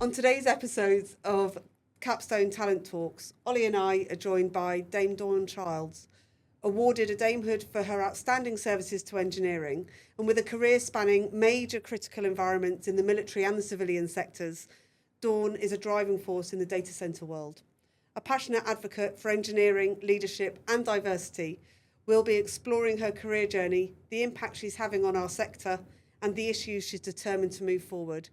On today's episodes of Capstone Talent Talks, Ollie and I are joined by Dame Dawn Childs, awarded a damehood for her outstanding services to engineering, and with a career spanning major critical environments in the military and the civilian sectors, Dawn is a driving force in the data centre world. A passionate advocate for engineering, leadership and diversity, we'll be exploring her career journey, the impact she's having on our sector, and the issues she's determined to move forward.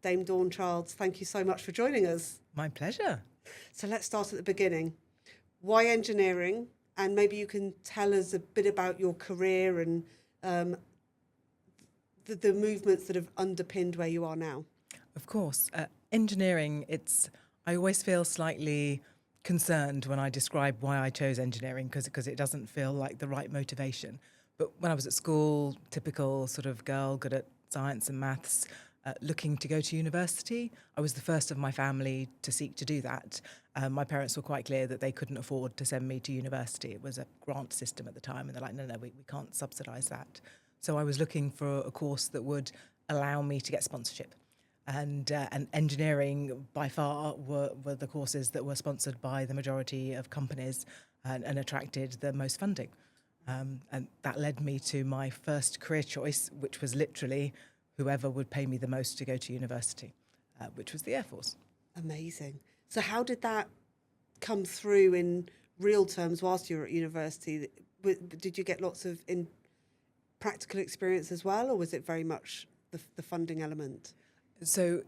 Dame Dawn Childs, thank you so much for joining us. My pleasure. So let's start at the beginning. Why engineering? And maybe you can tell us a bit about your career and the movements that have underpinned where you are now. Of course. Engineering, I always feel slightly concerned when I describe why I chose engineering because it doesn't feel like the right motivation. But when I was at school, typical sort of girl, good at science and maths, looking to go to university. I was the first of my family to seek to do that. My parents were quite clear that they couldn't afford to send me to university. It was a grant system at the time, and they're like, no, we can't subsidise that. So I was looking for a course that would allow me to get sponsorship. And engineering, by far, were the courses that were sponsored by the majority of companies and attracted the most funding. And that led me to my first career choice, which was literally whoever would pay me the most to go to university, which was the Air Force. Amazing. So how did that come through in real terms whilst you were at university? Did you get lots of practical experience as well, or was it very much the funding element? So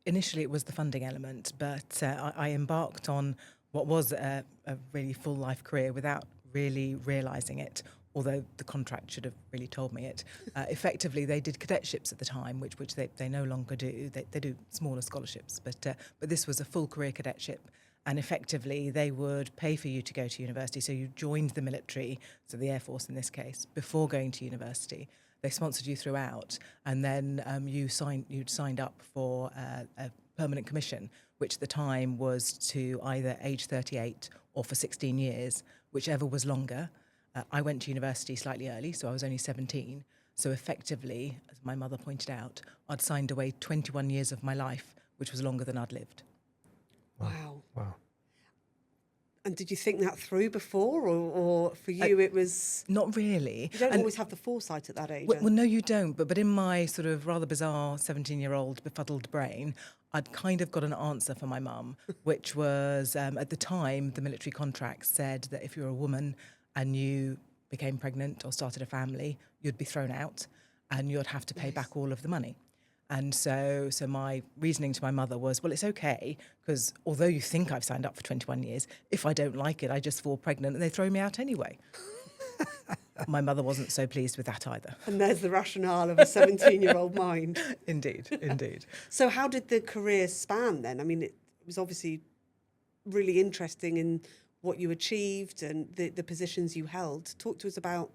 initially it was the funding element, but I embarked on what was a really full life career without really realising it, although the contract should have really told me it. Effectively, they did cadetships at the time, which they no longer do. They do smaller scholarships, but this was a full career cadetship. And effectively, they would pay for you to go to university. So you joined the military, so the Air Force in this case, before going to university. They sponsored you throughout, and then you'd signed up for a permanent commission, which at the time was to either age 38 or for 16 years, whichever was longer. I went to university slightly early, so I was only 17. So effectively, as my mother pointed out, I'd signed away 21 years of my life, which was longer than I'd lived. Wow. Wow. And did you think that through before, or for you it was... Not really. You don't always have the foresight at that age. Well, no, you don't. But in my sort of rather bizarre 17-year-old befuddled brain, I'd kind of got an answer for my mum, which was, at the time, the military contract said that if you're a woman and you became pregnant or started a family, you'd be thrown out and you'd have to pay back all of the money. And so my reasoning to my mother was, well, it's okay, because although you think I've signed up for 21 years, if I don't like it, I just fall pregnant and they throw me out anyway. My mother wasn't so pleased with that either. And there's the rationale of a 17-year-old mind. Indeed. So how did the career span then? I mean, it was obviously really interesting in what you achieved and the positions you held. Talk to us about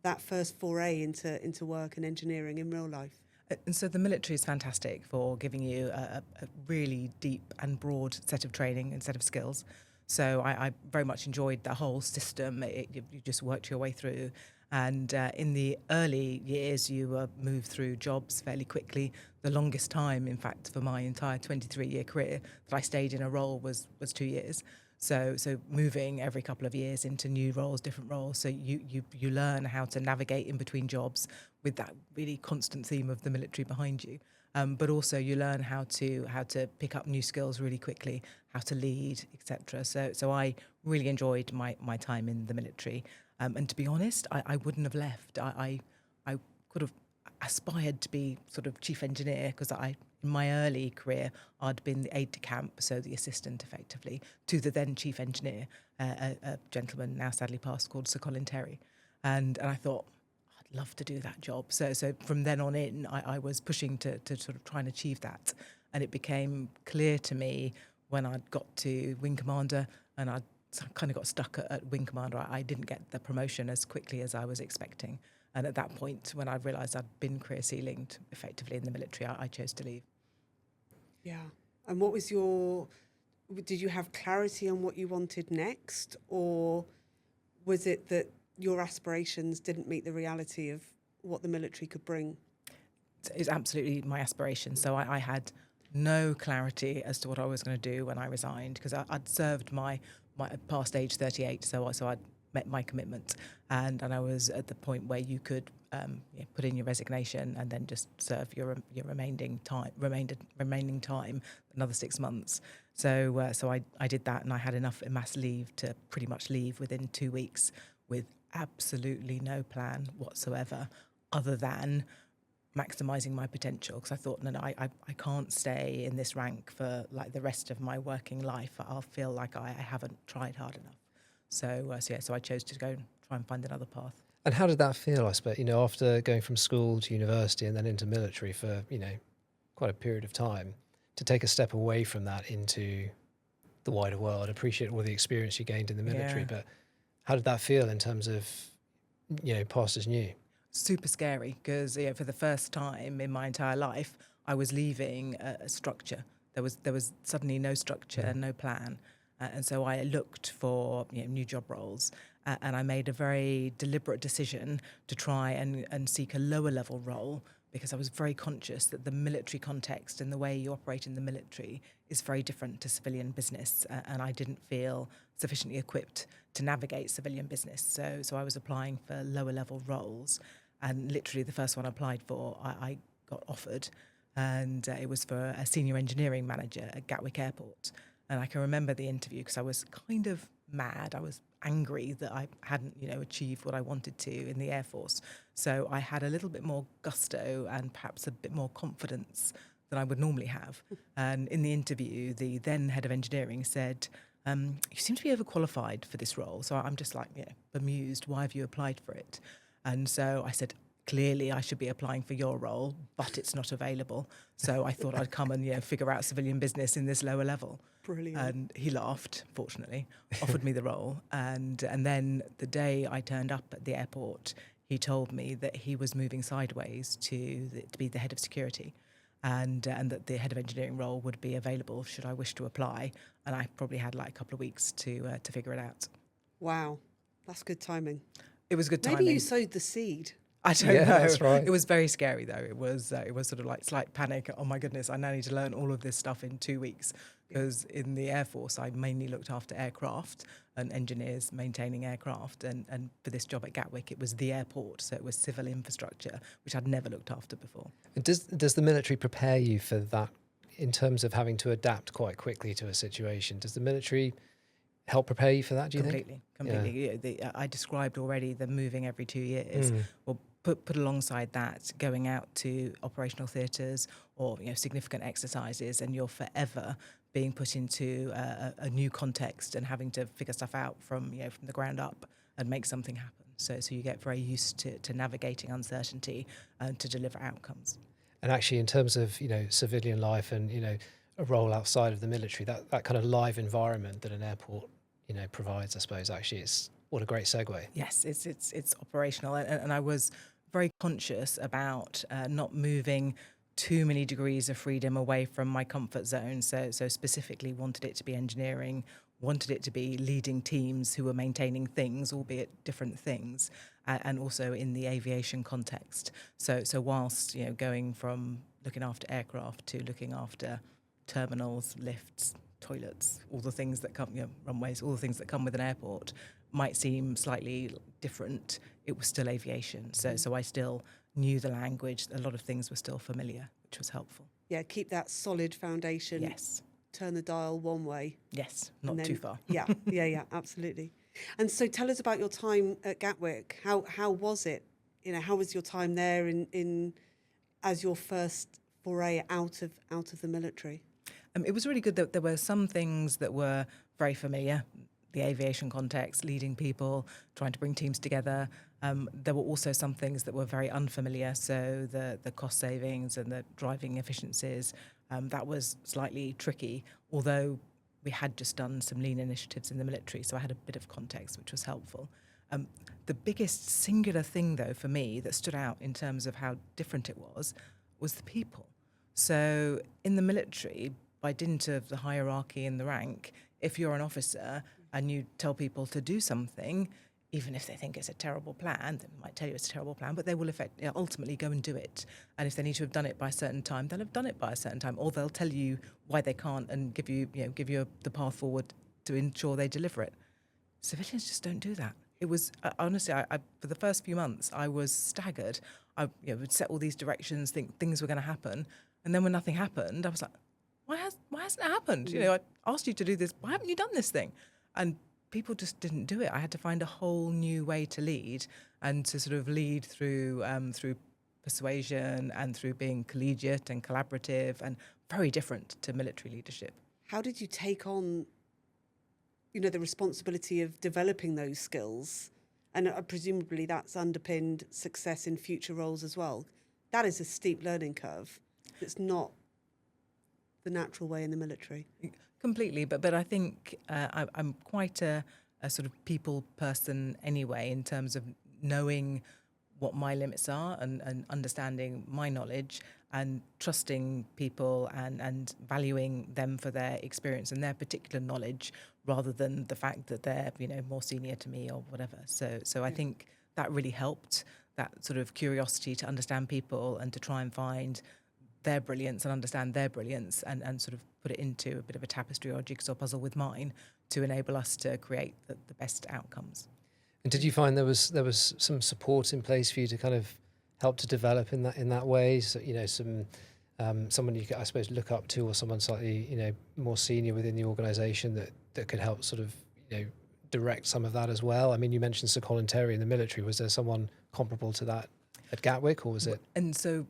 that first foray into work and engineering in real life. And so the military is fantastic for giving you a really deep and broad set of training and set of skills. So I very much enjoyed the whole system. You just worked your way through. And in the early years, you moved through jobs fairly quickly. The longest time, in fact, for my entire 23-year career that I stayed in a role was 2 years. So moving every couple of years into new roles, different roles. So you learn how to navigate in between jobs with that really constant theme of the military behind you. But also you learn how to pick up new skills really quickly, how to lead, etc. So I really enjoyed my time in the military. And to be honest, I wouldn't have left. I could have aspired to be sort of chief engineer because in my early career, I'd been the aide-de-camp, so the assistant effectively, to the then chief engineer, a gentleman now sadly passed called Sir Colin Terry. And I thought, I'd love to do that job. So from then on in, I was pushing to sort of try and achieve that. And it became clear to me when I got to Wing Commander and I kind of got stuck at Wing Commander, I didn't get the promotion as quickly as I was expecting. And at that point, when I realised I'd been career ceilinged effectively in the military, I chose to leave. Yeah. And did you have clarity on what you wanted next? Or was it that your aspirations didn't meet the reality of what the military could bring? It's absolutely my aspiration. So I had no clarity as to what I was going to do when I resigned, because I'd served my past age 38, so I'd met my commitment, and I was at the point where you could put in your resignation and then just serve your remaining time, another 6 months. So I did that, and I had enough mass leave to pretty much leave within 2 weeks with absolutely no plan whatsoever, other than maximising my potential, because I thought, no, I can't stay in this rank for like the rest of my working life. I'll feel like I haven't tried hard enough. So I chose to go and try and find another path. And how did that feel, I suppose, after going from school to university and then into military for, quite a period of time, to take a step away from that into the wider world? I appreciate all the experience you gained in the military, but how did that feel in terms of, past as new? Super scary, because for the first time in my entire life, I was leaving a structure. There was suddenly no structure, no plan, and so I looked for new job roles, and I made a very deliberate decision to try and seek a lower level role, because I was very conscious that the military context and the way you operate in the military is very different to civilian business, and I didn't feel sufficiently equipped to navigate civilian business. So I was applying for lower level roles. And literally the first one I applied for, I got offered, and it was for a senior engineering manager at Gatwick Airport. And I can remember the interview because I was kind of mad. I was angry that I hadn't, achieved what I wanted to in the Air Force. So I had a little bit more gusto and perhaps a bit more confidence than I would normally have. And in the interview, the then head of engineering said, you seem to be overqualified for this role. So I'm just like, bemused. Why have you applied for it? And so I said, clearly I should be applying for your role, but it's not available. So I thought I'd come and figure out civilian business in this lower level. Brilliant. And he laughed, fortunately, offered me the role. And then the day I turned up at the airport, he told me that he was moving sideways to be the head of security, and that the head of engineering role would be available should I wish to apply. And I probably had like a couple of weeks to figure it out. Wow, that's good timing. It was good timing. Maybe you sowed the seed. I don't know. That's right. It was very scary, though. It was sort of like slight panic. Oh my goodness, I now need to learn all of this stuff in 2 weeks, because in the Air Force I mainly looked after aircraft and engineers maintaining aircraft, and for this job at Gatwick it was the airport, so it was civil infrastructure, which I'd never looked after before. Does the military prepare you for that in terms of having to adapt quite quickly to a situation? Does the military help prepare you for that, do you think? Completely. I described already the moving every 2 years. Well, put alongside that, going out to operational theatres or significant exercises, and you're forever being put into a new context and having to figure stuff out from the ground up and make something happen. So you get very used to navigating uncertainty and to deliver outcomes. And actually, in terms of civilian life and a role outside of the military, that kind of live environment that an airport provides, I suppose, actually, it's what a great segue. Yes, it's operational, and I was very conscious about not moving too many degrees of freedom away from my comfort zone. So specifically wanted it to be engineering, wanted it to be leading teams who were maintaining things, albeit different things, and also in the aviation context. So whilst going from looking after aircraft to looking after terminals, lifts, toilets, all the things that come, runways, all the things that come with an airport might seem slightly different, it was still aviation. So I still knew the language. A lot of things were still familiar, which was helpful. Yeah, keep that solid foundation. Yes. Turn the dial one way. Yes, not too far. Yeah, absolutely. And so tell us about your time at Gatwick. How was it? How was your time there in as your first foray out of the military? It was really good. That there were some things that were very familiar. The aviation context, leading people, trying to bring teams together. There were also some things that were very unfamiliar. So the cost savings and the driving efficiencies, that was slightly tricky, although we had just done some lean initiatives in the military, so I had a bit of context, which was helpful. The biggest singular thing, though, for me that stood out in terms of how different it was the people. So in the military, by dint of the hierarchy in the rank, if you're an officer and you tell people to do something, even if they think it's a terrible plan, they might tell you it's a terrible plan, but they will ultimately go and do it. And if they need to have done it by a certain time, they'll have done it by a certain time, or they'll tell you why they can't and give you the path forward to ensure they deliver it. Civilians just don't do that. It was honestly, I for the first few months, I was staggered. I would set all these directions, think things were going to happen, and then when nothing happened, I was like, why hasn't it happened? I asked you to do this. Why haven't you done this thing? And people just didn't do it. I had to find a whole new way to lead, and to sort of lead through persuasion and through being collegiate and collaborative, and very different to military leadership. How did you take on, the responsibility of developing those skills? And presumably that's underpinned success in future roles as well. That is a steep learning curve. It's not the natural way in the military. Completely, but I think I'm quite a sort of people person anyway, in terms of knowing what my limits are and understanding my knowledge and trusting people and valuing them for their experience and their particular knowledge, rather than the fact that they're more senior to me or whatever. So I think that really helped, that sort of curiosity to understand people and to try and find their brilliance and understand their brilliance and sort of put it into a bit of a tapestry or jigsaw puzzle with mine to enable us to create the best outcomes. And did you find there was some support in place for you to kind of help to develop in that way? So, some someone you could, I suppose, look up to, or someone slightly more senior within the organisation that could help sort of direct some of that as well. I mean, you mentioned Sir Colin Terry in the military. Was there someone comparable to that at Gatwick, or was it? And so,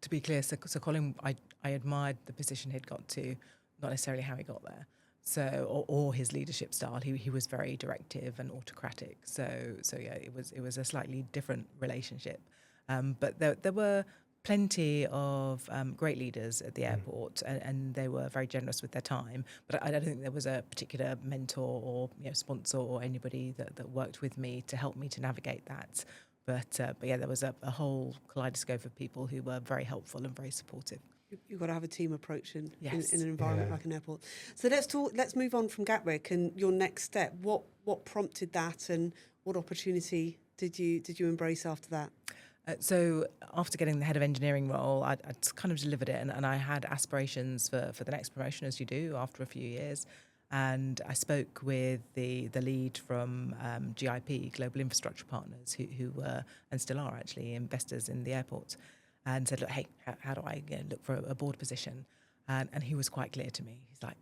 to be clear, Sir Colin, I admired the position he'd got to, not necessarily how he got there. So, or his leadership style. He was very directive and autocratic. So yeah, it was a slightly different relationship. But there were plenty of great leaders at the airport, and they were very generous with their time. But I don't think there was a particular mentor or sponsor or anybody that worked with me to help me to navigate that. But yeah, there was a whole kaleidoscope of people who were very helpful and very supportive. You've got to have a team approach in an Yes. environment like an airport. So let's move on from Gatwick and your next step. What prompted that, and what opportunity did you embrace after that? So after getting the head of engineering role, I'd kind of delivered it, and I had aspirations for the next promotion, as you do after a few years. And I spoke with the lead from GIP, Global Infrastructure Partners, who were and still are actually investors in the airport, and said, look, hey, how do I look for a board position? And he was quite clear to me. He's like,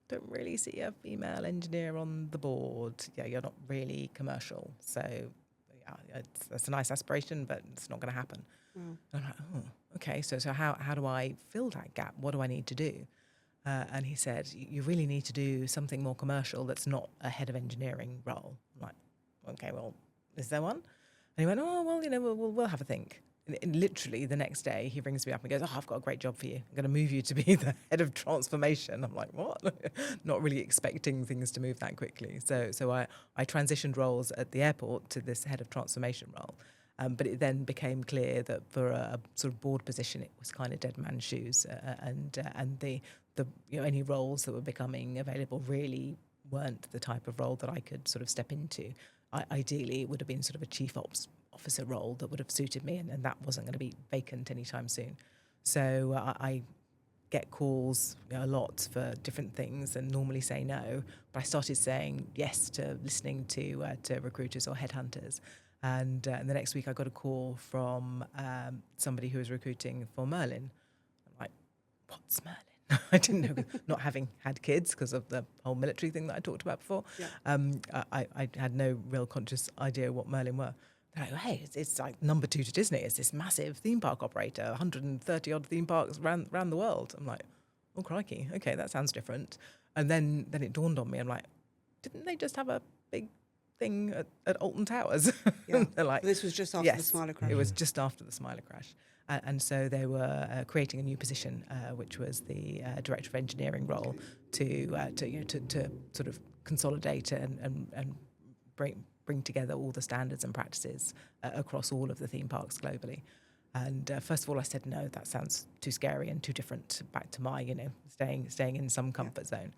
don't really see a female engineer on the board. Yeah, you're not really commercial. So yeah, that's a nice aspiration, but it's not going to happen. And I'm like, oh, okay. So how do I fill that gap? What do I need to do? And he said, you really need to do something more commercial that's not a head of engineering role. I'm like, okay, well, is there one? And he went, oh, well, we'll have a think. And literally the next day, he rings me up and goes, oh, I've got a great job for you. I'm going to move you to be the head of transformation. I'm like, what? Not really expecting things to move that quickly. So I transitioned roles at the airport to this head of transformation role. But it then became clear that for a sort of board position, it was kind of dead man's shoes, and the any roles that were becoming available really weren't the type of role that I could sort of step into. Ideally, it would have been sort of a chief ops officer role that would have suited me, and that wasn't going to be vacant anytime soon. So I get calls a lot for different things and normally say no, but I started saying yes to listening to recruiters or headhunters. And the next week I got a call from somebody who was recruiting for Merlin. I'm like, what's Merlin? I didn't know, not having had kids because of the whole military thing that I talked about before. Yeah. I had no real conscious idea what Merlin were. They're like, hey, it's like number 2 to Disney. It's this massive theme park operator, 130 odd theme parks around the world. I'm like, oh, crikey. Okay, that sounds different. And then it dawned on me. I'm like, didn't they just have a big thing at Alton Towers? Yeah. They're like, This was just after the Smiler crash. It was just after the Smiler crash. And so they were creating a new position, which was the director of engineering role, to sort of consolidate and bring together all the standards and practices across all of the theme parks globally. And first of all, I said no. That sounds too scary and too different. Back to my staying in some comfort zone.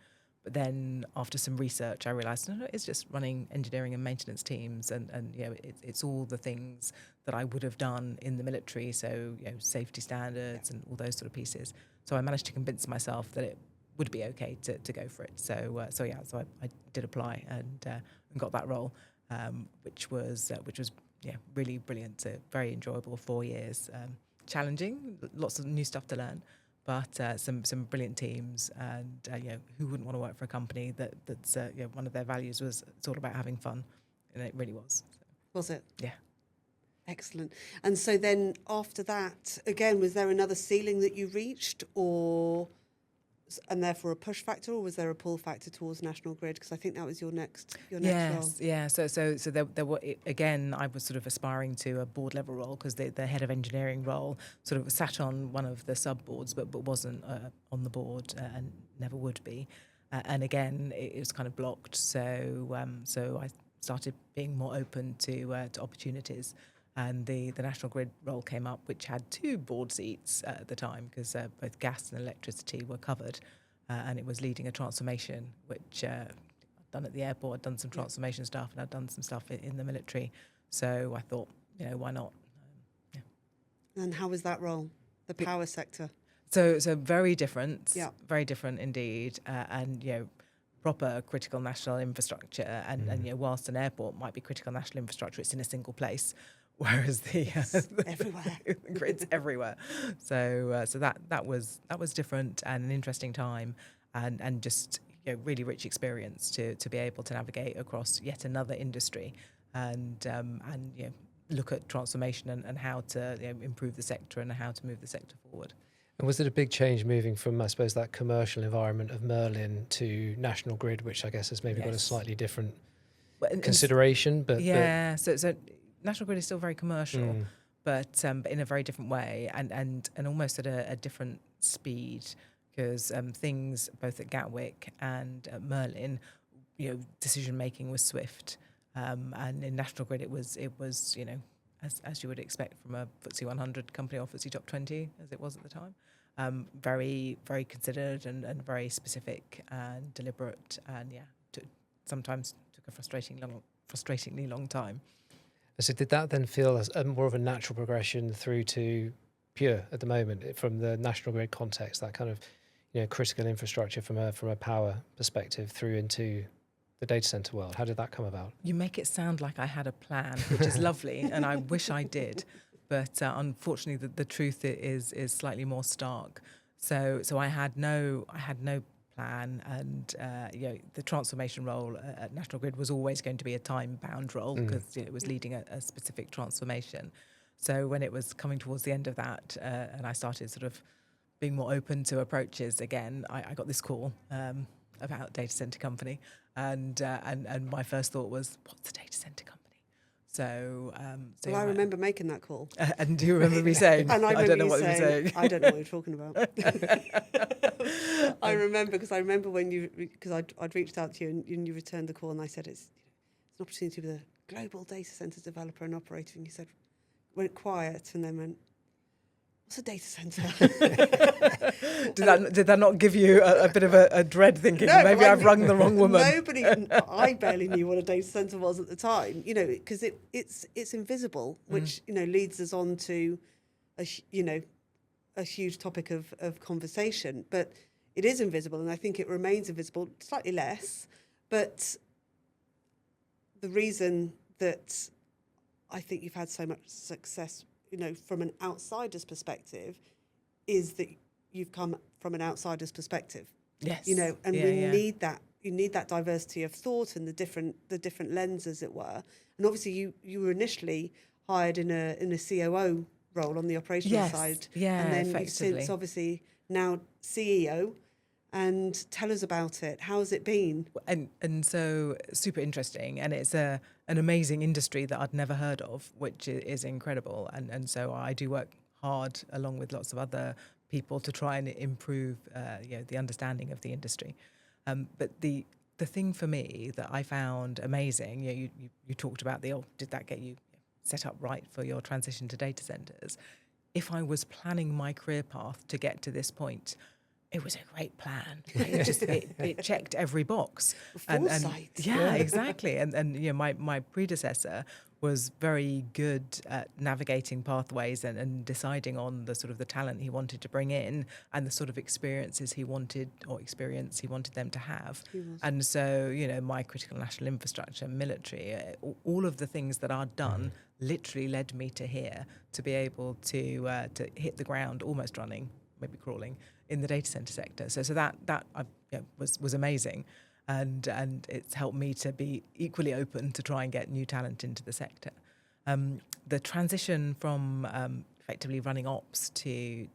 But then after some research, I realised no, it's just running engineering and maintenance teams, and it's all the things that I would have done in the military. So safety standards and all those sort of pieces. So I managed to convince myself that it would be okay to go for it. So I did apply and got that role, which was really brilliant. So very enjoyable 4 years, challenging, lots of new stuff to learn. But some brilliant teams, and who wouldn't want to work for a company that's one of their values was it's all about having fun, and it really was. So. Was it? Yeah. Excellent. And so then after that, again, was there another ceiling that you reached, and therefore a push factor, or was there a pull factor towards National Grid? Because I think that was your next role. Yeah. So there were, again, I was sort of aspiring to a board level role, because the head of engineering role sort of sat on one of the sub boards, but wasn't on the board, and never would be. And again, it was kind of blocked. So I started being more open to opportunities. And the National Grid role came up, which had 2 board seats at the time, because both gas and electricity were covered, and it was leading a transformation, which I'd done at the airport. I'd done some transformation stuff, and I'd done some stuff in the military. So I thought, why not? And how was that role, the power sector? So very different, Yeah. very different indeed, and proper critical national infrastructure. And whilst an airport might be critical national infrastructure, it's in a single place. Whereas everywhere. the grid's everywhere. So that was different and an interesting time, and just really rich experience to be able to navigate across yet another industry, and look at transformation and how to improve the sector and how to move the sector forward. And was it a big change moving from, I suppose, that commercial environment of Merlin to National Grid, which I guess has maybe got a slightly different consideration? But so National Grid is still very commercial, but in a very different way, and almost at a different speed, because things both at Gatwick and at Merlin, decision making was swift, and in National Grid it was as you would expect from a FTSE 100 company or FTSE top 20 as it was at the time, very very considered and very specific and deliberate, and sometimes took a frustratingly long time. So did that then feel as more of a natural progression through to Pure at the moment, from the National Grid context, that kind of critical infrastructure from a power perspective through into the data center world? How did that come about? You make it sound like I had a plan, which is lovely, and I wish I did, but unfortunately the truth is slightly more stark. So I had no plan, and the transformation role at National Grid was always going to be a time-bound role, because it was leading a specific transformation. So when it was coming towards the end of that, and I started sort of being more open to approaches again, I got this call about data center company, and my first thought was, what's a data center company? So I remember making that call. And do you remember me saying? And I don't know what you were saying. I don't know what you're talking about. I remember when I'd reached out to you and you returned the call, and I said it's an opportunity with a global data center developer and operator, and you said, went quiet, and then went, what's a data center? Did that not give you a bit of a dread, thinking maybe I've rung the wrong woman? I barely knew what a data center was at the time, because it's invisible, which leads us on to a huge topic of conversation. But it is invisible, and I think it remains invisible, slightly less. But the reason that I think you've had so much success, from an outsider's perspective, is that you've come from an outsider's perspective. Yes. And we need that. You need that diversity of thought and the different lenses, as it were. And obviously, you were initially hired in a COO role on the operational side. Yeah, and then effectively. you've since obviously now CEO. And tell us about it. How's it been? And so super interesting, and it's an amazing industry that I'd never heard of, which is incredible. And so I do work hard along with lots of other people to try and improve the understanding of the industry. But the thing for me that I found amazing, you talked about did that get you set up right for your transition to data centers? If I was planning my career path to get to this point, It was a great plan. It checked every box. Foresight. Yeah, exactly. And you know, my predecessor was very good at navigating pathways and deciding on the sort of the talent he wanted to bring in and the sort of experience he wanted them to have. He was. And so, you know, my critical national infrastructure, military, all of the things that are done literally led me to here to be able to hit the ground almost running, maybe crawling, in the data center sector. So that was amazing. And it's helped me to be equally open to try and get new talent into the sector. The transition from effectively running ops to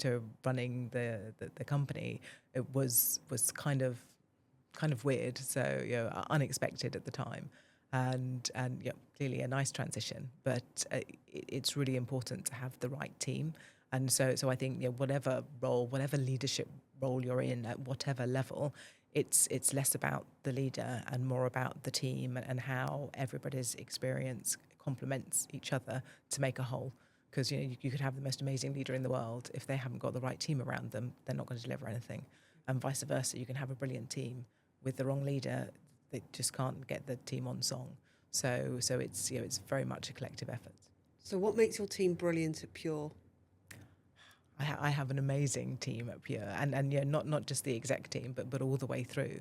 running the company, it was kind of weird, so you know, unexpected at the time, and yeah, clearly a nice transition. But it's really important to have the right team, and so I think, you know, whatever role, whatever leadership role you're in at whatever level, it's less about the leader and more about the team and how everybody's experience complements each other to make a whole. Because, you know, you could have the most amazing leader in the world, if they haven't got the right team around them, they're not going to deliver anything. And vice versa, you can have a brilliant team with the wrong leader, they just can't get the team on song. So it's, you know, it's very much a collective effort. So what makes your team brilliant at Pure? I have an amazing team at Pure, and yeah, not just the exec team, but all the way through.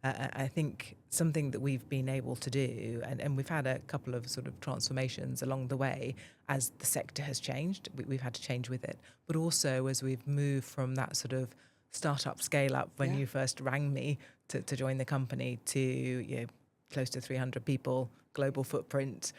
I think something that we've been able to do, and we've had a couple of sort of transformations along the way as the sector has changed. We've had to change with it, but also as we've moved from that sort of startup scale up when you first rang me to join the company to, you know, close to 300 people, global footprint,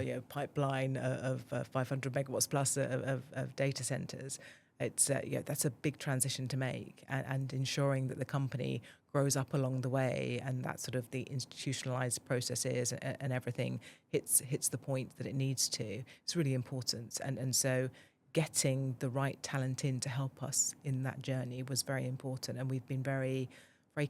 you know, pipeline of 500 megawatts plus of data centers. It's yeah, that's a big transition to make, and ensuring that the company grows up along the way, and that sort of the institutionalized processes and everything hits the point that it needs to. It's really important, and so getting the right talent in to help us in that journey was very important, and we've been very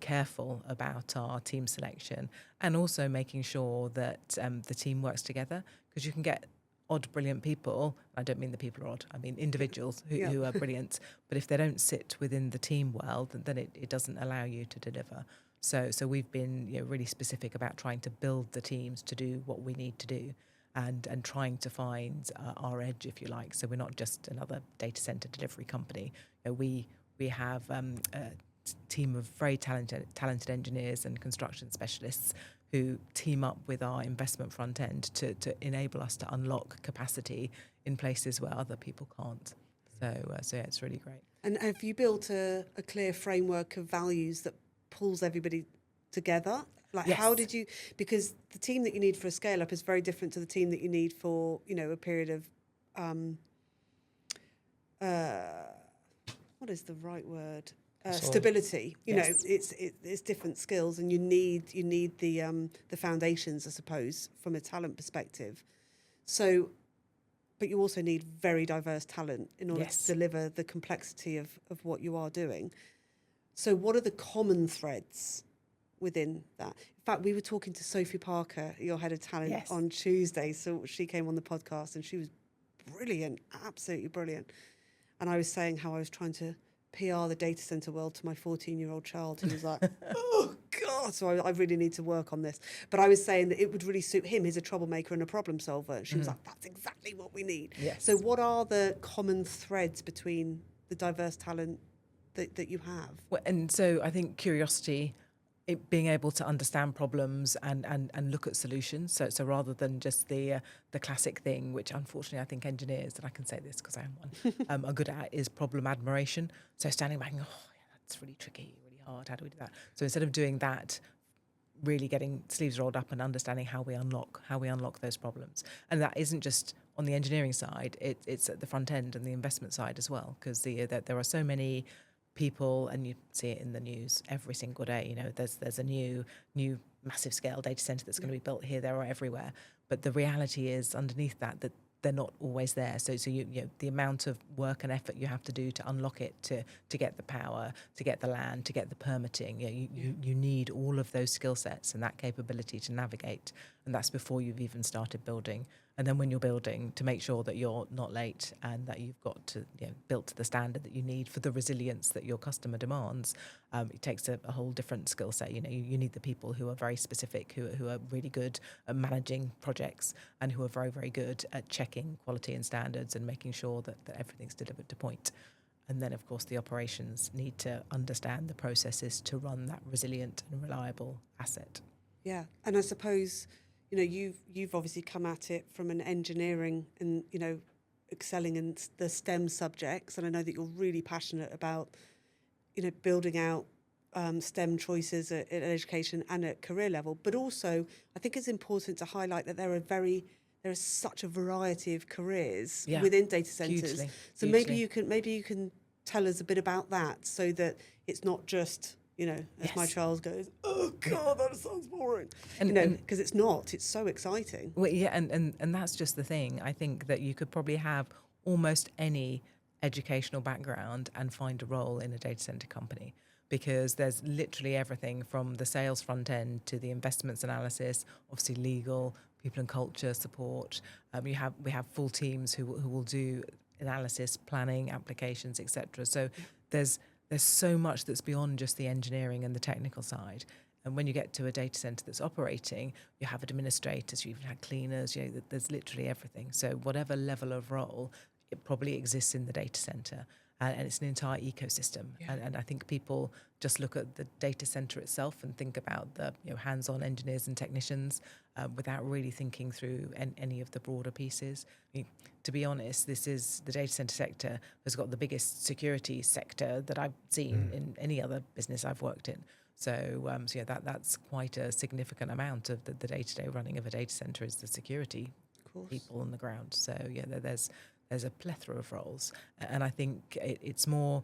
careful about our team selection, and also making sure that the team works together, because you can get odd, brilliant people. I don't mean the people are odd, I mean individuals who are brilliant, but if they don't sit within the team well, then it doesn't allow you to deliver. So we've been, you know, really specific about trying to build the teams to do what we need to do, and trying to find our edge, if you like. So we're not just another data center delivery company. You know, we have a team of very talented engineers and construction specialists who team up with our investment front end to enable us to unlock capacity in places where other people can't. So yeah, it's really great. And have you built a clear framework of values that pulls everybody together? Like, Yes. How did you, because the team that you need for a scale up is very different to the team that you need for, you know, a period of, what is the right word? Stability. You know, it's different skills, and you need the foundations, I suppose, from a talent perspective. So, but you also need very diverse talent in order to deliver the complexity of what you are doing. So what are the common threads within that? In fact, we were talking to Sophie Parker, your head of talent, on Tuesday. So she came on the podcast and she was brilliant, absolutely brilliant. And I was saying how I was trying to PR the data center world to my 14-year-old child who was like, oh God, so I really need to work on this. But I was saying that it would really suit him. He's a troublemaker and a problem solver. And she was like, that's exactly what we need. Yes. So what are the common threads between the diverse talent that you have? Well, and so I think curiosity, being able to understand problems and look at solutions. So rather than just the classic thing, which unfortunately I think engineers, and I can say this because I am one, are good at, is problem admiration. So standing back and, oh, yeah, that's really tricky, really hard. How do we do that? So instead of doing that, really getting sleeves rolled up and understanding how we unlock those problems. And that isn't just on the engineering side, it's at the front end and the investment side as well, because there are so many people, and you see it in the news every single day. You know, there's a new massive scale data center that's going to be built here, there, or everywhere. But the reality is underneath that they're not always there. So you know, the amount of work and effort you have to do to unlock it, to get the power, to get the land, to get the permitting. You know, you need all of those skill sets and that capability to navigate. and that's before you've even started building. And then when you're building, to make sure that you're not late and that you've got to built to the standard that you need for the resilience that your customer demands, it takes a whole different skill set. You need the people who are very specific, who are really good at managing projects, and who are very, very good at checking quality and standards and making sure that everything's delivered to point. And then, of course, the operations need to understand the processes to run that resilient and reliable asset. Yeah, and I suppose, you've obviously come at it from an engineering and, excelling in the STEM subjects, and I know that you're really passionate about, building out STEM choices at education and at career level. But also, I think it's important to highlight that there is such a variety of careers within data centres. So maybe you can tell us a bit about that, so that it's not just, as my child goes, oh God, that sounds boring. Because it's not. It's so exciting. Well, yeah, and that's just the thing. I think that you could probably have almost any educational background and find a role in a data centre company, because there's literally everything from the sales front end to the investments analysis, obviously legal, people and culture support. We have full teams who will do analysis, planning, applications, etc. So there's so much that's beyond just the engineering and the technical side. And when you get to a data center that's operating, you have administrators, you even have cleaners, there's literally everything. So whatever level of role, it probably exists in the data center. And it's an entire ecosystem. Yeah. And I think people just look at the data center itself and think about the hands-on engineers and technicians without really thinking through any of the broader pieces. I mean, to be honest, the data center sector has got the biggest security sector that I've seen in any other business I've worked in. So that's quite a significant amount of the day-to-day running of a data center is the security people on the ground. So there's a plethora of roles, and I think it's not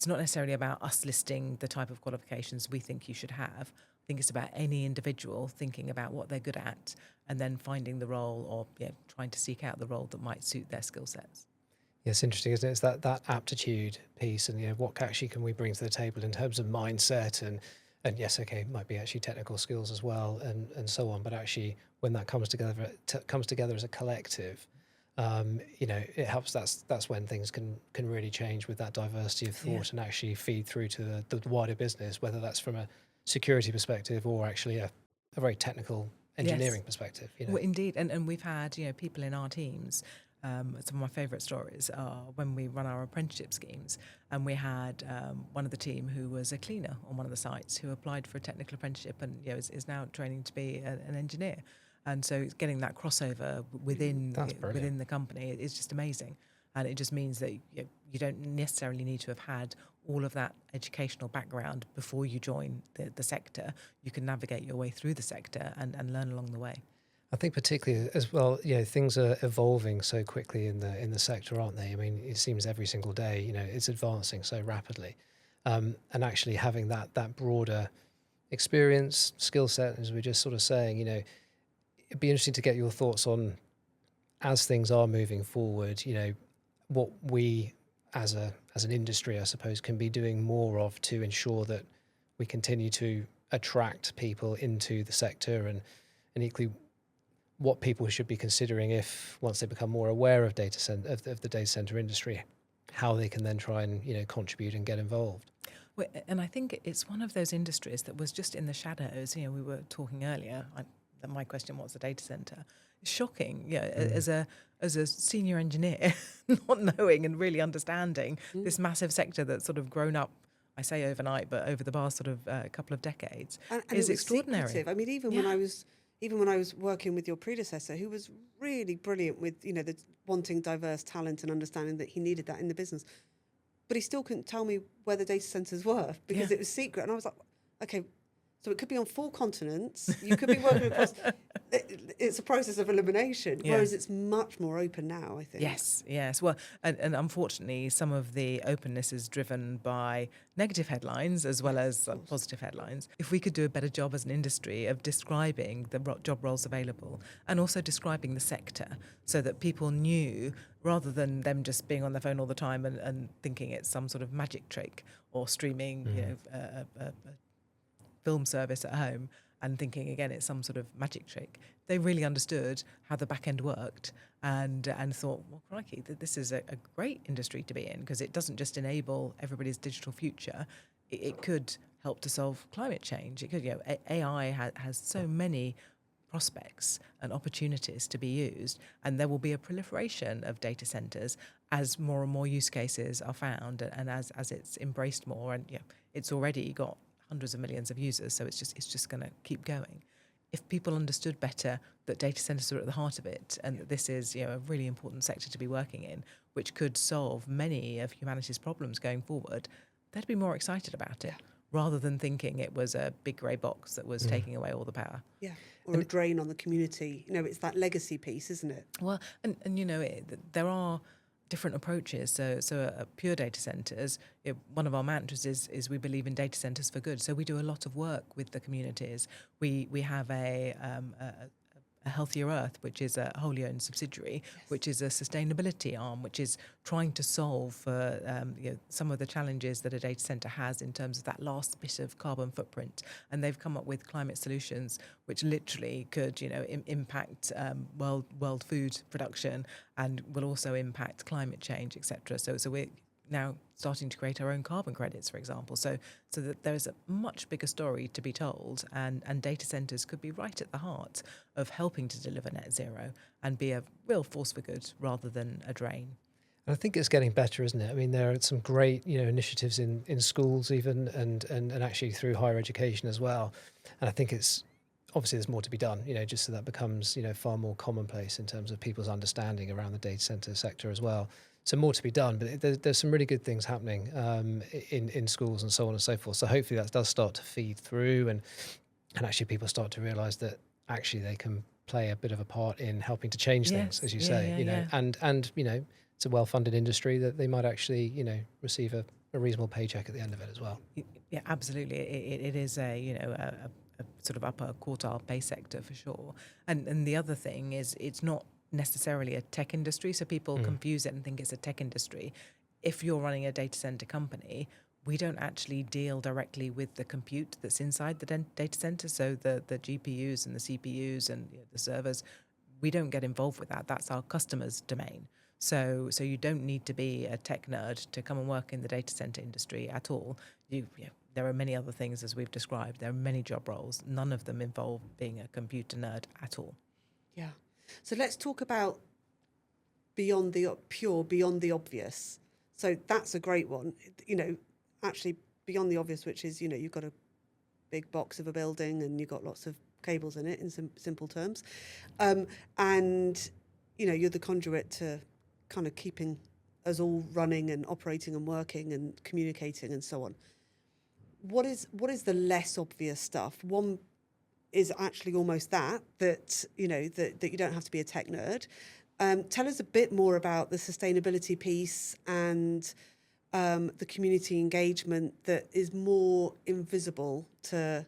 necessarily about us listing the type of qualifications we think you should have. I think it's about any individual thinking about what they're good at and then finding the role, or trying to seek out the role that might suit their skill sets. Yeah, it's interesting, isn't it? It's that aptitude piece, and what actually can we bring to the table in terms of mindset and yes, okay, it might be actually technical skills as well, and so on. But actually, when that comes together as a collective, it helps. That's when things can really change with that diversity of thought and actually feed through to the wider business, whether that's from a security perspective or actually a very technical engineering perspective. Well, indeed, and we've had people in our teams. Some of my favourite stories are when we run our apprenticeship schemes, and we had one of the team who was a cleaner on one of the sites who applied for a technical apprenticeship and is now training to be an engineer. And so getting that crossover within the company is just amazing. And it just means that you don't necessarily need to have had all of that educational background before you join the sector. You can navigate your way through the sector and learn along the way. I think particularly as well, things are evolving so quickly in the sector, aren't they? I mean, it seems every single day, it's advancing so rapidly. And actually having that broader experience, skill set, as we're just sort of saying, it'd be interesting to get your thoughts on, as things are moving forward, what we as an industry, I suppose, can be doing more of to ensure that we continue to attract people into the sector, and equally what people should be considering if once they become more aware of the data center industry, how they can then try and contribute and get involved. Well, and I think it's one of those industries that was just in the shadows. We were talking earlier. My question, what's a data center? It's shocking, as a senior engineer, not knowing and really understanding this massive sector that's sort of grown up. I say overnight, but over the past sort of couple of decades, and is extraordinary. Secretive. I mean, even when I was working with your predecessor, who was really brilliant with the wanting diverse talent and understanding that he needed that in the business, but he still couldn't tell me where the data centers were because it was secret. And I was like, okay. So it could be on 4 continents. You could be working across. It's a process of elimination, whereas it's much more open now, I think. Yes. Well, and unfortunately, some of the openness is driven by negative headlines as well as positive headlines. If we could do a better job as an industry of describing the job roles available and also describing the sector so that people knew, rather than them just being on their phone all the time and thinking it's some sort of magic trick or streaming, a film service at home, and thinking again it's some sort of magic trick. They really understood how the back end worked and thought, well, crikey, this is a great industry to be in, because it doesn't just enable everybody's digital future, it could help to solve climate change. It could, AI has so many prospects and opportunities to be used, and there will be a proliferation of data centers as more and more use cases are found, and as it's embraced more, and it's already got hundreds of millions of users, so it's just going to keep going. If people understood better that data centers are at the heart of it, and that this is a really important sector to be working in, which could solve many of humanity's problems going forward, they'd be more excited about it, rather than thinking it was a big grey box that was taking away all the power. Yeah, or a drain on the community. It's that legacy piece, isn't it? Well, and there are different approaches. So pure data centers, one of our mantras is we believe in data centers for good. So we do a lot of work with the communities. We have a Healthier Earth, which is a wholly owned subsidiary, which is a sustainability arm, which is trying to solve for some of the challenges that a data center has in terms of that last bit of carbon footprint. And they've come up with climate solutions which literally could impact world food production, and will also impact climate change, etc. So we're now starting to create our own carbon credits, for example, so that there's a much bigger story to be told, and data centers could be right at the heart of helping to deliver net zero and be a real force for good rather than a drain. And I think it's getting better, isn't it? I mean, there are some great initiatives in schools even, and actually through higher education as well. And I think it's obviously there's more to be done, just so that becomes far more commonplace in terms of people's understanding around the data center sector as well. So more to be done, but there's some really good things happening in schools and so on and so forth. So hopefully that does start to feed through, and actually people start to realise that actually they can play a bit of a part in helping to change things, as you say. And it's a well-funded industry that they might actually receive a reasonable paycheck at the end of it as well. Yeah, absolutely. It is a sort of upper quartile pay sector for sure. And the other thing is it's not necessarily a tech industry, so people confuse it and think it's a tech industry. If you're running a data center company, we don't actually deal directly with the compute that's inside the data center, so the GPUs and the CPUs and the servers, we don't get involved with that. That's our customer's domain. So you don't need to be a tech nerd to come and work in the data center industry at all. There are many other things, as we've described. There are many job roles. None of them involve being a computer nerd at all. Yeah. So let's talk about beyond the obvious. So that's a great one. Actually beyond the obvious, which is, you've got a big box of a building and you've got lots of cables in it, in simple terms. And, you're the conduit to kind of keeping us all running and operating and working and communicating and so on. What is the less obvious stuff? One is actually almost that you don't have to be a tech nerd. Tell us a bit more about the sustainability piece and the community engagement that is more invisible to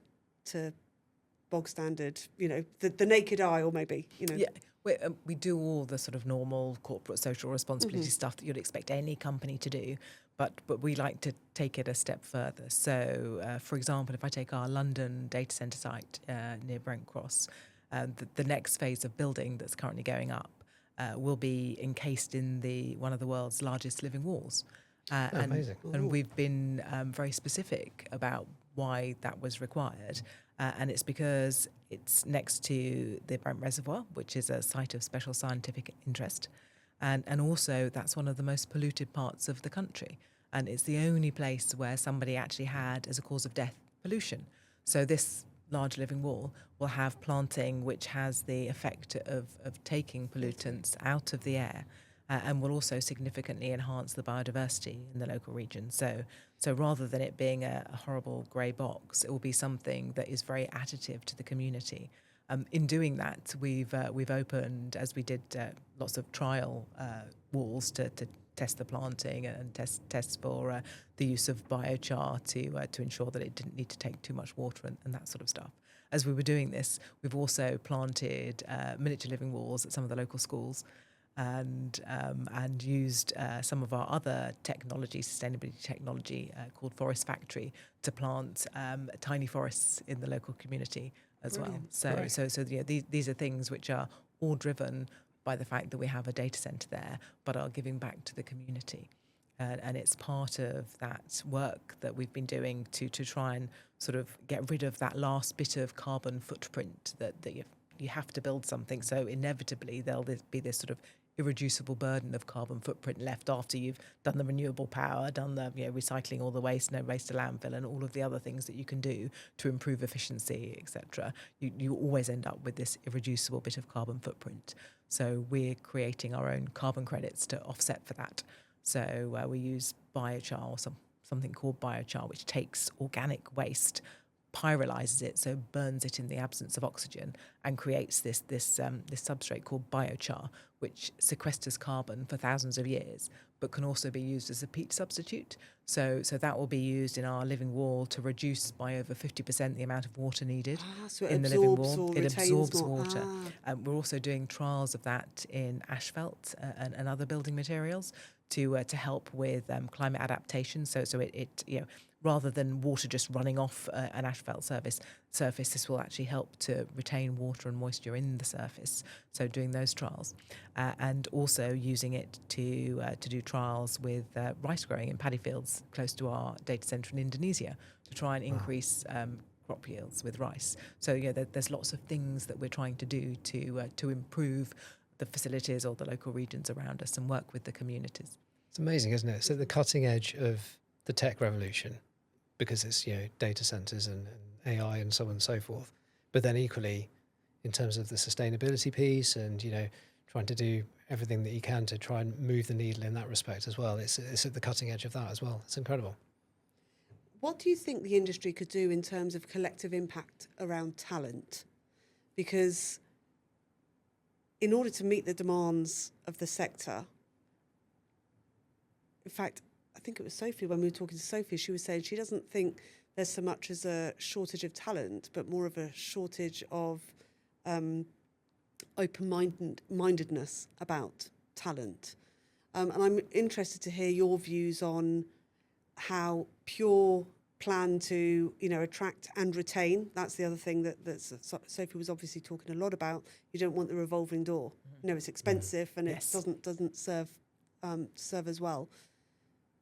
bog standard, the naked eye, or maybe, Yeah, we do all the sort of normal corporate social responsibility stuff that you'd expect any company to do, but we like to take it a step further. So, for example, if I take our London data centre site near Brent Cross, the next phase of building that's currently going up will be encased in one of the world's largest living walls. Amazing. And we've been very specific about why that was required. And it's because it's next to the Brent Reservoir, which is a site of special scientific interest. And also that's one of the most polluted parts of the country. And it's the only place where somebody actually had, as a cause of death, pollution. So this large living wall will have planting which has the effect of taking pollutants out of the air, and will also significantly enhance the biodiversity in the local region. So rather than it being a horrible grey box, it will be something that is very additive to the community. In doing that, we've opened, as we did, lots of trial walls to test the planting and tests for the use of biochar to ensure that it didn't need to take too much water and that sort of stuff. As we were doing this, we've also planted miniature living walls at some of the local schools, and used some of our other sustainability technology called Forest Factory to plant tiny forests in the local community as well. Brilliant. So Great. these are things which are all driven by the fact that we have a data centre there, but are giving back to the community. And it's part of that work that we've been doing to try and sort of get rid of that last bit of carbon footprint that you have to build something. So inevitably there'll be this sort of irreducible burden of carbon footprint left after you've done the renewable power, done the recycling all the waste, no waste to landfill, and all of the other things that you can do to improve efficiency, etc. You always end up with this irreducible bit of carbon footprint. So we're creating our own carbon credits to offset for that. So we use biochar, or something called biochar, which takes organic waste, pyrolyzes it, so burns it in the absence of oxygen, and creates this substrate called biochar, which sequesters carbon for thousands of years, but can also be used as a peat substitute. So that will be used in our living wall to reduce by over 50% the amount of water needed So it in the living absorbs wall. or It retains absorbs more. water. We're also doing trials of that in asphalt and other building materials to help with climate adaptation. So it rather than water just running off an asphalt surface, this will actually help to retain water and moisture in the surface. So doing those trials, and also using it to do trials with rice growing in paddy fields close to our data centre in Indonesia to try and increase crop yields with rice. So there's lots of things that we're trying to do to improve the facilities or the local regions around us and work with the communities. It's amazing, isn't it? It's at the cutting edge of the tech revolution, because it's data centers and AI and so on and so forth. But then equally, in terms of the sustainability piece and trying to do everything that you can to try and move the needle in that respect as well. It's at the cutting edge of that as well. It's incredible. What do you think the industry could do in terms of collective impact around talent? Because in order to meet the demands of the sector, in fact, I think it was Sophie, when we were talking to Sophie, she was saying she doesn't think there's so much as a shortage of talent, but more of a shortage of open-mindedness about talent. And I'm interested to hear your views on how Pure plan to, attract and retain. That's the other thing that Sophie was obviously talking a lot about. You don't want the revolving door. It's expensive and it doesn't serve as well.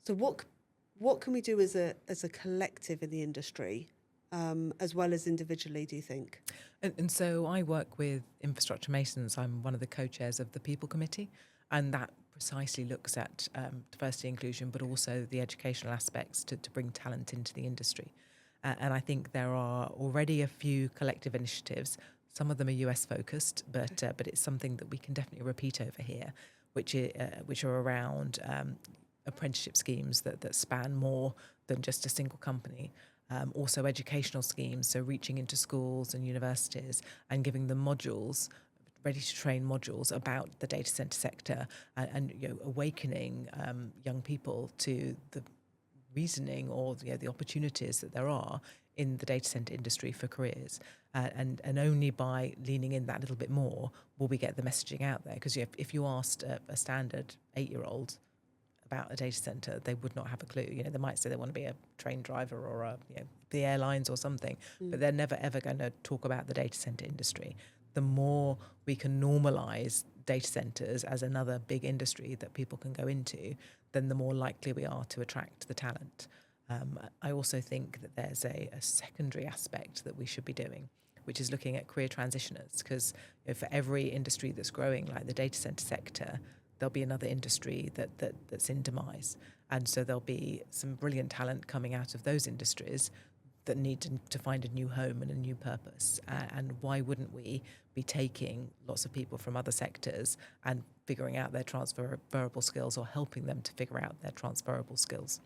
So what can we do as a collective in the industry, as well as individually, do you think? And so I work with Infrastructure Masons. I'm one of the co-chairs of the People Committee, and that precisely looks at diversity inclusion, but also the educational aspects to bring talent into the industry. And I think there are already a few collective initiatives. Some of them are US focused, but it's something that we can definitely repeat over here, which are around apprenticeship schemes that span more than just a single company. Also educational schemes, so reaching into schools and universities and giving them modules, ready to train modules about the data center sector, and awakening young people to the reasoning or the opportunities that there are in the data center industry for careers. And only by leaning in that little bit more will we get the messaging out there. Because if you asked a standard 8-year-old about a data center, they would not have a clue. They might say they want to be a train driver or the airlines or something, but they're never ever going to talk about the data center industry. The more we can normalize data centers as another big industry that people can go into, then the more likely we are to attract the talent. I also think that there's a secondary aspect that we should be doing, which is looking at career transitioners, because for every industry that's growing, like the data center sector, there'll be another industry that's in demise. And so there'll be some brilliant talent coming out of those industries that need to find a new home and a new purpose. And why wouldn't we be taking lots of people from other sectors and figuring out their transferable skills, or helping them to figure out their transferable skills?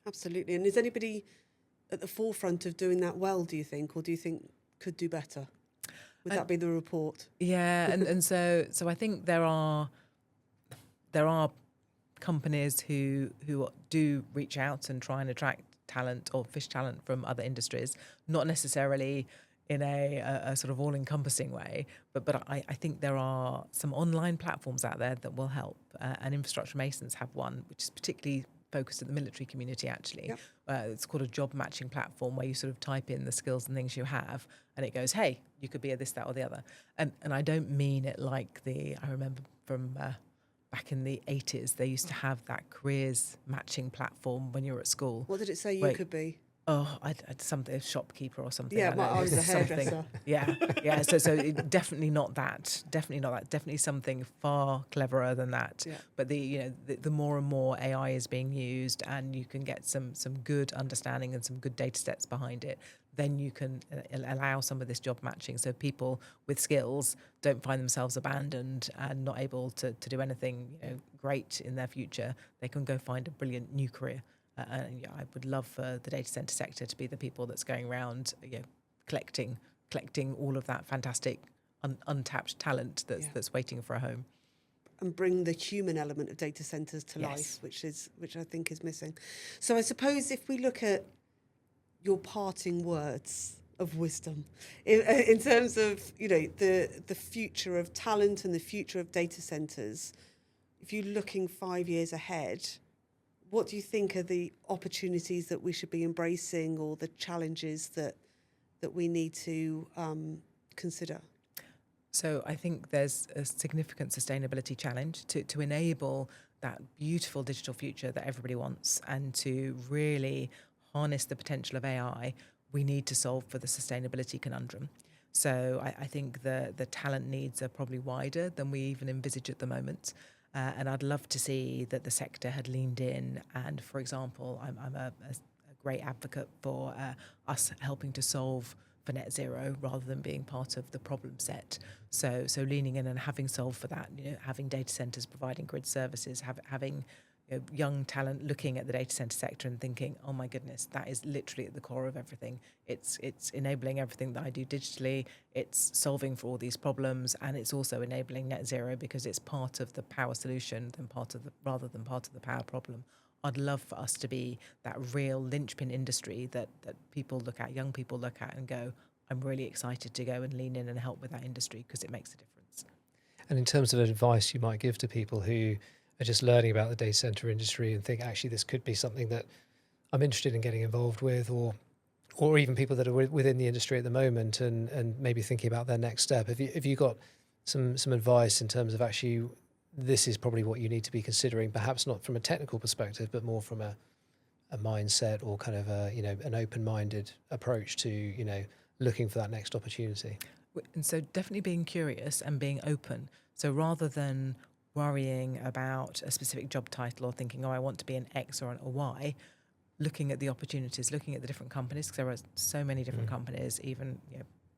Absolutely. And is anybody at the forefront of doing that well, do you think, or do you think could do better? Would that be the report? Yeah, and so I think there are companies who do reach out and try and attract talent or fish talent from other industries, not necessarily in a sort of all-encompassing way, but I think there are some online platforms out there that will help, and Infrastructure Masons have one which is particularly focused at the military community, actually. Yep. It's called a job matching platform, where you sort of type in the skills and things you have, and it goes, hey, you could be a this, that, or the other. And I don't mean it like I remember from back in the 80s, they used to have that careers matching platform when you were at school. What did it say you could be? Oh, I'd something, a shopkeeper or something. Yeah, I I was a something. hairdresser. Yeah. So definitely not that. Definitely not that. Definitely something far cleverer than that. Yeah. But the more and more AI is being used, and you can get some good understanding and some good data sets behind it, then you can allow some of this job matching. So people with skills don't find themselves abandoned and not able to do anything great in their future. They can go find a brilliant new career. And I would love for the data center sector to be the people that's going around, collecting all of that fantastic untapped talent that's waiting for a home, and bring the human element of data centers to life, which I think is missing. So I suppose if we look at your parting words of wisdom in terms of the future of talent and the future of data centers, if you're looking 5 years ahead, what do you think are the opportunities that we should be embracing, or the challenges that we need to consider? So I think there's a significant sustainability challenge to enable that beautiful digital future that everybody wants, and to really harness the potential of AI. We need to solve for the sustainability conundrum. So I think the talent needs are probably wider than we even envisage at the moment. And I'd love to see that the sector had leaned in. And for example, I'm a great advocate for us helping to solve for net zero rather than being part of the problem set. So leaning in and having solved for that, having data centers providing grid services, having young talent looking at the data center sector and thinking, oh my goodness, that is literally at the core of everything. It's enabling everything that I do digitally. It's solving for all these problems, and it's also enabling net zero because it's part of the power solution rather than part of the power problem. I'd love for us to be that real linchpin industry that people look at, young people look at and go, I'm really excited to go and lean in and help with that industry because it makes a difference. And in terms of advice you might give to people who are just learning about the data center industry and think, actually, this could be something that I'm interested in getting involved with, or even people that are within the industry at the moment and maybe thinking about their next step. Have you got some advice in terms of actually, this is probably what you need to be considering, perhaps not from a technical perspective, but more from a mindset or kind of an open-minded approach to, looking for that next opportunity? And so definitely being curious and being open. So rather than worrying about a specific job title or thinking, I want to be an X or a Y, looking at the opportunities, looking at the different companies, because there are so many different companies, even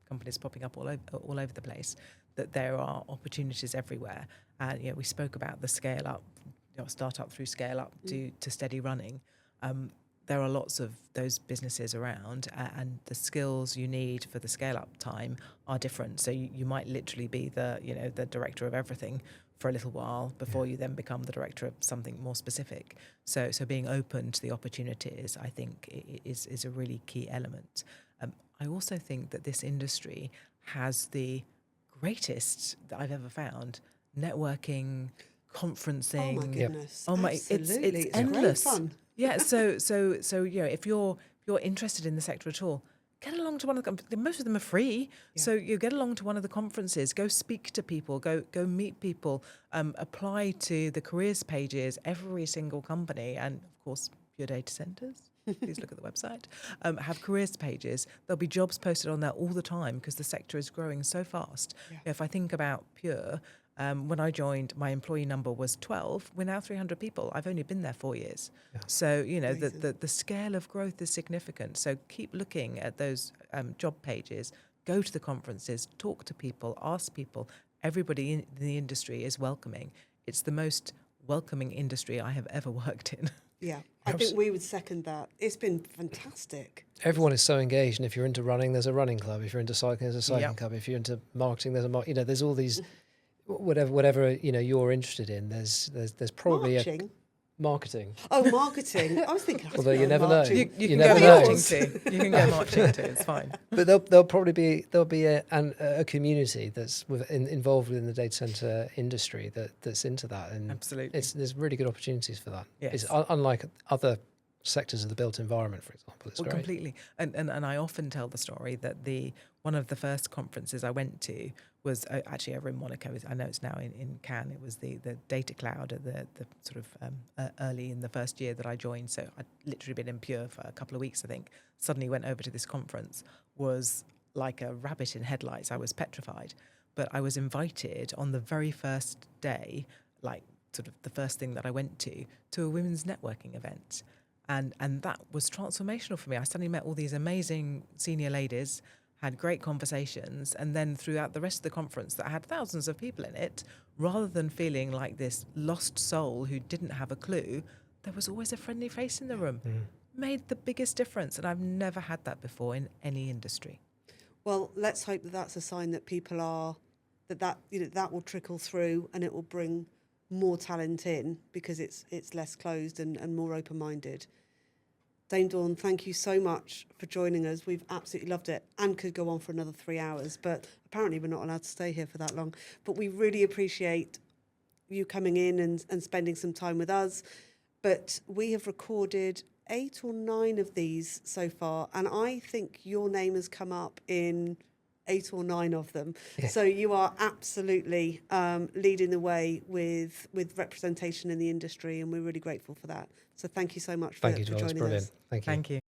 companies popping up all over the place, that there are opportunities everywhere. And we spoke about the scale up, startup through scale up to steady running. There are lots of those businesses around, and the skills you need for the scale up time are different. So you might literally be the director of everything for a little while before you then become the director of something more specific. So being open to the opportunities, I think, is a really key element. I also think that this industry has the greatest that I've ever found: networking, conferencing. Oh my goodness! Oh my, absolutely, it's endless. Great fun. Yeah. So if you're interested in the sector at all, get along to one of the. Most of them are free, so you get along to one of the conferences. Go speak to people. Go meet people. Apply to the careers pages. Every single company, and of course your data centers. Please look at the website. Have careers pages. There'll be jobs posted on there all the time because the sector is growing so fast. Yeah. If I think about Pure, when I joined, my employee number was 12. We're now 300 people. I've only been there 4 years. Yeah. So, the scale of growth is significant. So keep looking at those job pages, go to the conferences, talk to people, ask people. Everybody in the industry is welcoming. It's the most welcoming industry I have ever worked in. Yeah, I think we would second that. It's been fantastic. Everyone is so engaged, and if you're into running, there's a running club. If you're into cycling, there's a cycling club. If you're into marketing, there's there's all these, whatever you're interested in. There's probably Marching? Marketing. Oh, marketing. I was thinking. Although you never know. You You can never go know. marching too. You can go marching too. It's fine. But there'll be a community that's involved within the data center industry that's into that, and Absolutely. there's really good opportunities for that. Yes. It's unlike other sectors of the built environment, for example. It's Well, great. completely. And I often tell the story that one of the first conferences I went to was actually over in Monaco. I know it's now in Cannes. It was the data cloud at the sort of early in the first year that I joined. So I'd literally been in Pure for a couple of weeks, I think. Suddenly went over to this conference, was like a rabbit in headlights. I was petrified. But I was invited on the very first day, like sort of the first thing that I went to a women's networking event. And that was transformational for me. I suddenly met all these amazing senior ladies, had great conversations, and then throughout the rest of the conference that had thousands of people in it, rather than feeling like this lost soul who didn't have a clue, there was always a friendly face in the room. Made the biggest difference, and I've never had that before in any industry. Well, let's hope that that's a sign that people are that will trickle through, and it will bring more talent in because it's less closed and more open-minded. Dame Dawn, thank you so much for joining us. We've absolutely loved it and could go on for another 3 hours, but apparently we're not allowed to stay here for that long. But we really appreciate you coming in and spending some time with us. But we have recorded 8 or 9 of these so far, and I think your name has come up in 8 or 9 of them. Yeah. So you are absolutely leading the way with representation in the industry, and we're really grateful for that. So thank you so much for Thank you, Joel. It's joining brilliant. us. Thank you. Thank you.